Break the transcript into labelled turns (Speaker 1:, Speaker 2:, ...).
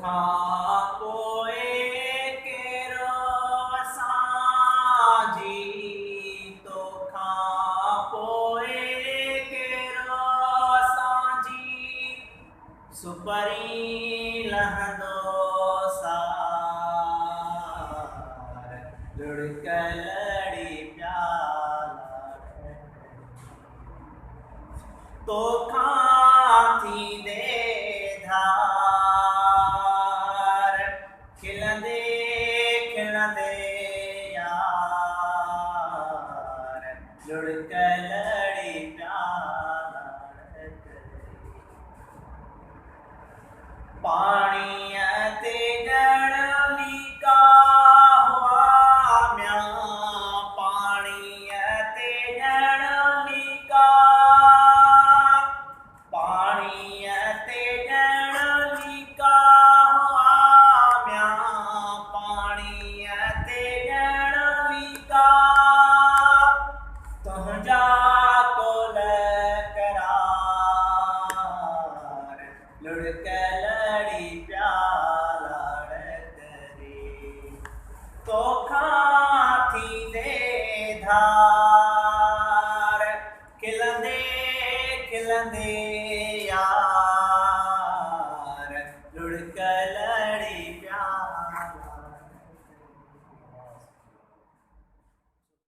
Speaker 1: खां पोइ कहिड़ो असां जी, तोखां पोइ कहिड़ो असां जी, सुपरी लहंदो सार, लुड़क लड़ी प्याला तोखां थींदे धार, खिलंदे खिलंदे यार, लुड़क लड़ी प्याला पाणीअ ते ॼण लीका हुआ म्यां, पाणीअ ते ॼण लीका, पाणीअ ते ॼण लीका हुआ म्यां, पाणीअ ते ॼण लीका, तुंहिंजा कोल करार, लुड़क लड़ी प्याला करे, तोखां थींदे धार, खिलंदे खिलंदे यार।